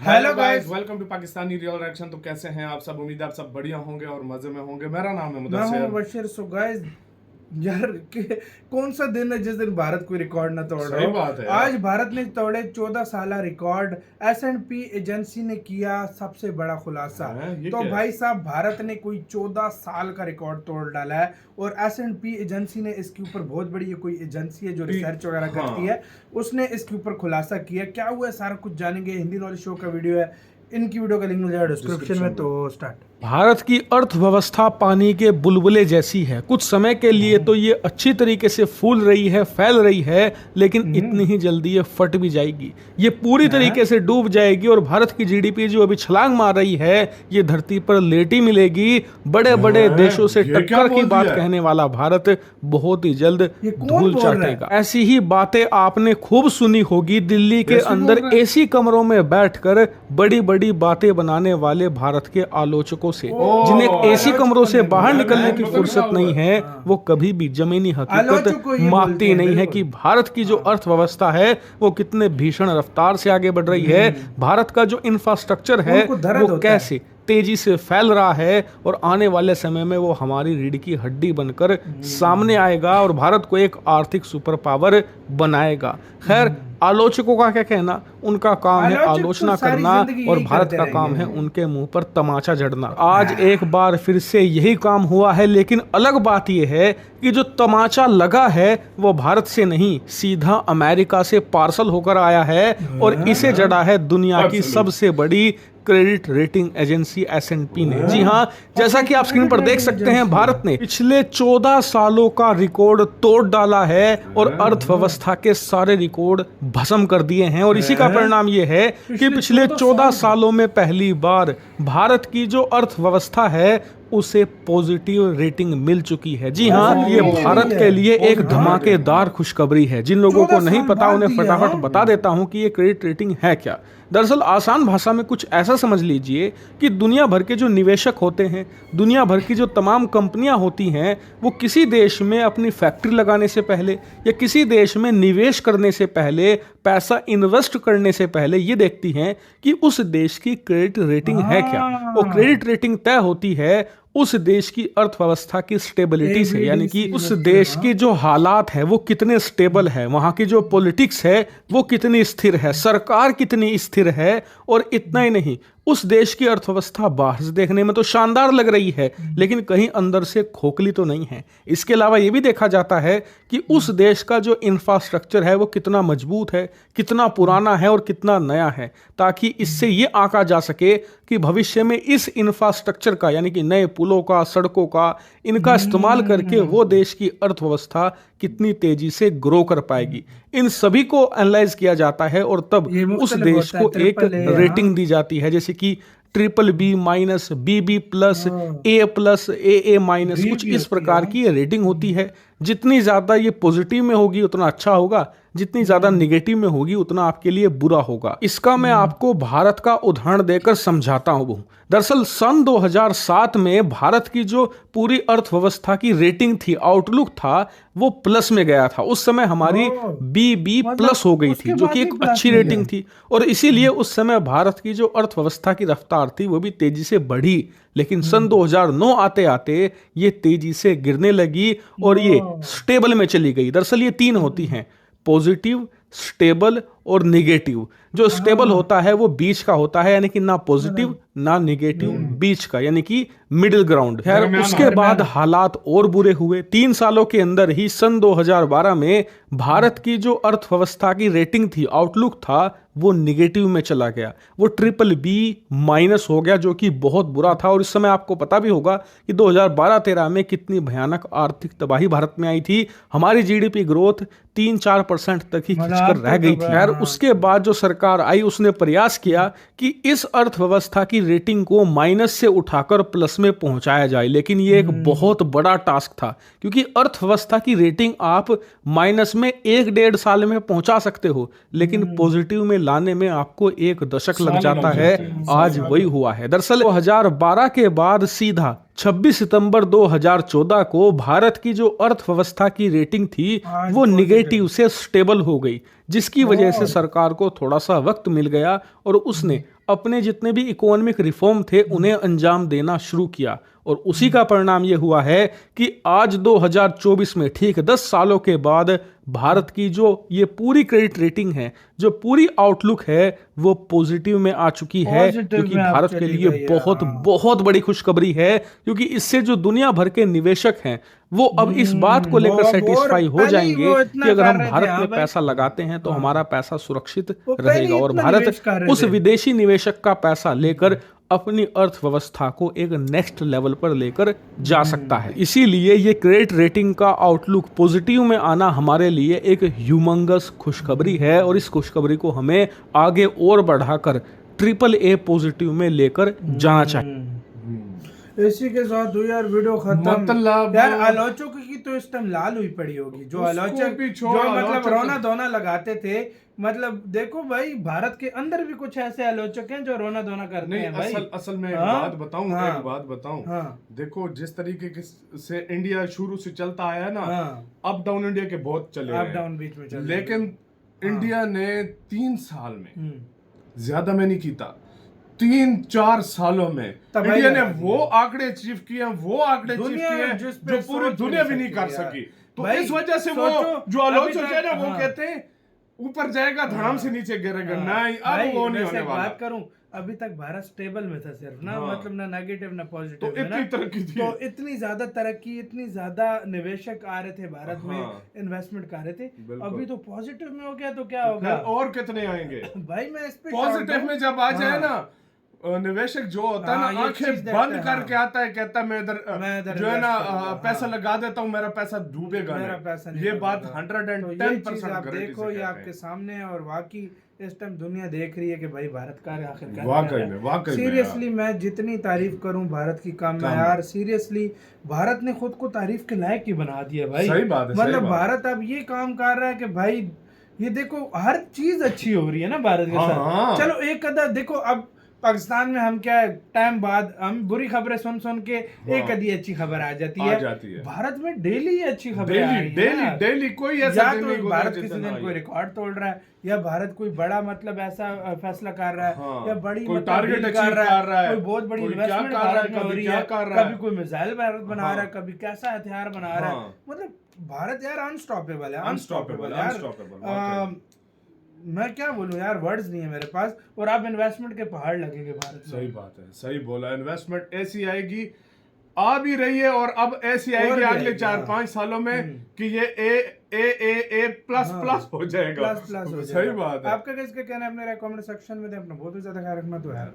Hello guys, welcome to Pakistani real reaction. तो कैसे हैं आप सब? उम्मीद है आप सब बढ़िया होंगे और मजे में होंगे। मेरा नाम है मुदस्सिर। सो गाइस यार कौन सा दिन है जिस दिन भारत कोई रिकॉर्ड ना तोड़ रहा हो। बात है आज भारत ने तोड़े 14 साल रिकॉर्ड। S&P एजेंसी ने किया सबसे बड़ा खुलासा। तो भाई साहब, भारत ने कोई 14 साल का रिकॉर्ड तोड़ डाला है और S&P एजेंसी ने इसके ऊपर बहुत बड़ी, कोई एजेंसी है जो रिसर्च वगैरह करती है, उसने इसके ऊपर खुलासा किया। क्या हुआ है सारा कुछ जानेंगे। हिंदी नॉलेज शो का वीडियो है, इनकी वीडियो का लिंक मिल जाएगा डिस्क्रिप्शन में। तो स्टार्ट। भारत की अर्थव्यवस्था पानी के बुलबुले जैसी है। कुछ समय के लिए तो ये अच्छी तरीके से फूल रही है, फैल रही है, लेकिन इतनी ही जल्दी ये फट भी जाएगी। ये पूरी तरीके से डूब जाएगी और भारत की जीडीपी जो अभी छलांग मार रही है, ये धरती पर लेटी मिलेगी। बड़े बड़े देशों से टक्कर की बात कहने वाला भारत बहुत ही जल्द धूल चाटेगा। ऐसी ही बातें आपने खूब सुनी होगी दिल्ली के अंदर एसी कमरों में बैठकर बड़ी बड़ी बातें बनाने वाले भारत के आलोचकों से, जिन्हें एसी कमरों से बाहर निकलने की फुर्सत नहीं है। वो कभी भी जमीनी हकीकत मानती नहीं है कि भारत की जो अर्थव्यवस्था है वो कितने भीषण रफ्तार से आगे बढ़ रही है। भारत का जो इंफ्रास्ट्रक्चर है वो कैसे तेजी से फैल रहा है और आने वाले समय में वो हमारी रीढ़ की हड्डी बनकर सामने आएगा और भारत को एक आर्थिक सुपर पावर बनाएगा। खैर, आलोचकों का क्या कहना, उनका काम है आलोचना करना और भारत का काम है उनके मुंह पर तमाचा जड़ना। आज एक बार फिर से यही काम हुआ है, लेकिन अलग बात यह है कि जो तमाचा लगा है वो भारत से नहीं, सीधा अमेरिका से पार्सल होकर आया है और इसे जड़ा है दुनिया की सबसे बड़ी क्रेडिट रेटिंग एजेंसी S&P ने। जी हाँ, जैसा कि आप स्क्रीन पर देख सकते हैं, भारत ने पिछले 14 सालों का रिकॉर्ड तोड़ डाला है और अर्थव्यवस्था के सारे रिकॉर्ड भस्म कर दिए हैं। और इसी का परिणाम यह है कि पिछले 14 सालों में पहली बार भारत की जो अर्थव्यवस्था है उसे पॉजिटिव रेटिंग मिल चुकी है। जी हाँ, ये भारत के लिए एक धमाकेदार खुशखबरी है। जिन लोगों को नहीं पता उन्हें फटाफट बता देता हूं कि ये क्रेडिट रेटिंग है क्या। दरअसल आसान भाषा में कुछ ऐसा समझ लीजिए कि दुनिया भर के जो निवेशक होते हैं, दुनिया भर की जो तमाम कंपनियां होती हैं, वो किसी देश में अपनी फैक्ट्री लगाने से पहले या किसी देश में निवेश करने से पहले, पैसा इन्वेस्ट करने से पहले ये देखती हैं कि उस देश की क्रेडिट रेटिंग है क्या। वो क्रेडिट रेटिंग तय होती है उस देश की अर्थव्यवस्था की स्टेबिलिटी से, यानी कि उस देश की जो हालात है वो कितने स्टेबल है, वहां की जो पॉलिटिक्स है वो कितनी स्थिर है, सरकार कितनी स्थिर है। और इतना ही नहीं, उस देश की अर्थव्यवस्था बाहर से देखने में तो शानदार लग रही है, लेकिन कहीं अंदर से खोखली तो नहीं है। इसके अलावा यह भी देखा जाता है कि उस देश का जो इंफ्रास्ट्रक्चर है वो कितना मजबूत है, कितना पुराना है और कितना नया है, ताकि इससे ये आंका जा सके कि भविष्य में इस इंफ्रास्ट्रक्चर का, यानी कि नए पुलों का, सड़कों का, इनका इस्तेमाल करके वो देश की अर्थव्यवस्था कितनी तेजी से ग्रो कर पाएगी। इन सभी को एनालाइज किया जाता है और तब उस देश को एक रेटिंग दी जाती है, जैसे कि BBB-, BB+, A+, AA-, कुछ इस प्रकार की ये रेटिंग होती है। जितनी ज्यादा ये पॉजिटिव में होगी उतना अच्छा होगा, जितनी ज्यादा निगेटिव में होगी उतना आपके लिए बुरा होगा। इसका मैं आपको भारत का उदाहरण देकर समझाता हूं। दरअसल सन 2007 में भारत की जो पूरी अर्थव्यवस्था की रेटिंग थी, आउटलुक था, वो प्लस में गया था। उस समय हमारी BB+ हो गई थी, जो कि एक अच्छी रेटिंग थी और इसीलिए उस समय भारत की जो अर्थव्यवस्था की रफ्तार थी वो भी तेजी से बढ़ी। लेकिन सन 2009 आते आते ये तेजी से गिरने लगी और ये स्टेबल में चली गई। दरअसल ये तीन होती हैं, पॉजिटिव, स्टेबल और निगेटिव। जो स्टेबल होता है वो बीच का होता है, यानी कि ना पॉजिटिव ना निगेटिव, बीच का, यानी कि मिडिल ग्राउंड। खैर, उसके बाद हालात और बुरे हुए। 3 सालों के अंदर ही सन 2012 में भारत की जो अर्थव्यवस्था की रेटिंग थी, आउटलुक था, वो निगेटिव में चला गया। वो BBB- हो गया, जो कि बहुत बुरा था। और इस समय आपको पता भी होगा कि 2012-13 में कितनी भयानक आर्थिक तबाही भारत में आई थी। हमारी जीडीपी ग्रोथ 3-4% तक ही खिंचकर रह गई थी। यार, उसके बाद जो सरकार आई उसने प्रयास किया कि इस अर्थव्यवस्था की रेटिंग को माइनस से उठाकर प्लस में पहुंचाया जाए, लेकिन ये एक बहुत बड़ा टास्क था, क्योंकि अर्थव्यवस्था की रेटिंग आप माइनस में 1-1.5 साल में पहुंचा सकते हो, लेकिन पॉजिटिव में लाने में आपको 1 दशक लग जाता है। आज वही हुआ है। दरअसल 2012 के बाद सीधा 26 सितंबर 2014 को भारत की जो अर्थव्यवस्था की रेटिंग थी वो निगेटिव से स्टेबल हो गई, जिसकी वजह से सरकार को थोड़ा सा वक्त मिल गया और उसने अपने जितने भी इकोनॉमिक रिफॉर्म थे उन्हें अंजाम देना शुरू किया और उसी का परिणाम ये हुआ है कि आज 2024 में ठीक 10 सालों के बाद भारत की जो ये पूरी क्रेडिट रेटिंग है, जो पूरी आउटलुक है, वो पॉजिटिव में आ चुकी है, पॉजिटिव क्योंकि में भारत के चली लिए गई है, बहुत हाँ। बहुत बड़ी खुशखबरी है, क्योंकि इससे जो दुनिया भर के निवेशक हैं वो अब इस बात को लेकर वो सेटिस्फाई हो पहले ही जाएंगे वो इतना कि अगर कर हम रहे थे, भारत हाँ में भाई। पैसा लगाते हैं तो हमारा पैसा सुरक्षित वो पहले ही रहेगा और इतना भारत निवेश कर रहे उस थे। विदेशी निवेशक का पैसा लेकर अपनी अर्थव्यवस्था को एक नेक्स्ट लेवल पर लेकर जा सकता है। इसीलिए ये क्रेडिट रेटिंग का आउटलुक पॉजिटिव में आना हमारे लिए एक ह्यूमंगस खुशखबरी है और इस खुशखबरी को हमें आगे और बढ़ाकर AAA पॉजिटिव में लेकर जाना चाहिए। इसी के साथ हुई यार वीडियो खत्म। मतलब यार आलोचकों की तो इस टाइम लाल हुई पड़ी होगी, जो उसको आलोचक भी जो छोड़, मतलब आलोचक रोना धोना लगाते थे। मतलब देखो भाई, भारत के अंदर भी कुछ ऐसे आलोचक हैं जो रोना धोना करते नहीं, हैं भाई। असल में हाँ? एक बात बताऊं। हाँ। देखो, जिस तरीके से इंडिया शुरू से चलता आया है ना, हाँ। अप डाउन इंडिया के बहुत चले अप हैं। डाउन बीच में चल, लेकिन इंडिया ने 3 साल में, ज्यादा में नहीं कीता, 3-4 सालों में इंडिया ने वो आंकड़े अचीव किए हैं, वो आंकड़े अचीव किए हैं जो पूरी दुनिया भी नहीं कर सकी। तो इस वजह से वो जो आलोचक है ना, वो कहते हैं ऊपर जाएगा धड़ाम से नीचे गिरेगा। नहीं, अब वो नहीं होने वाला। बात करूं, अभी तक भारत स्टेबल में था सिर्फ ना, मतलब ना नेगेटिव ना पॉजिटिव। तो इतनी तरक्की थी, तो इतनी ज्यादा तरक्की, इतनी ज्यादा निवेशक आ रहे थे भारत में, इन्वेस्टमेंट कर रहे थे। अभी तो पॉजिटिव में हो गया तो क्या होगा? और कितने आएंगे भाई मैं इस पे पॉजिटिव में जब आ जाए ना, निवेशक जो होता है ना, आंखें बंद करके आता है, कहता है मैं इधर जो है ना पैसा लगा देता हूँ, मेरा पैसा डूबेगा नहीं। ये बात 110% आप देखो, ये आपके सामने है और वाकई इस टाइम दुनिया देख रही है कि भाई भारत का आखिर वाकई सीरियसली मैं जितनी तारीफ करूं भारत की कम है यार। सीरियसली भारत ने खुद को तारीफ के लायक ही बना दिया भाई। सही बात है, मतलब भारत अब ये काम कर रहा है कि भाई ये देखो हर चीज अच्छी हो रही है ना भारत के साथ। चलो एक कदर देखो, अब पाकिस्तान में हम क्या टाइम बाद हम बुरी खबरें सुन सुन के एक आधी अच्छी खबर आ जाती है। भारत में डेली अच्छी खबरें आ रही है। डेली कोई ऐसा दिन नहीं गुजरा भारत किसी दिन कोई रिकॉर्ड तोड़ रहा है, या भारत कोई बड़ा मतलब ऐसा फैसला कर रहा है, या बड़ी कोई टारगेट अचीव कर रहा है, कोई बहुत बड़ी इन्वेस्टमेंट भारत में हो रही है, कभी कोई मिसाइल भारत बना रहा है, कभी कैसा हथियार बना रहा है। मतलब भारत यार अनस्टॉपेबल है, अनस्टॉपेबल यार। मैं क्या बोलूं यार, वर्ड्स नहीं है मेरे पास। और अब इन्वेस्टमेंट के पहाड़ लगेंगे भारत में। सही बात है, सही बोला। इन्वेस्टमेंट ऐसी आएगी, आ भी रही है और अब ऐसी आएगी अगले 4-5 सालों में कि ये ए प्लस हो जाएगा। प्लस हो जाएगा। सही बात है। आपका किसका कहना है? अपने कमेंट सेक्शन में दे। अपना बहुत ही ज्यादा ख्याल रखना। तो यार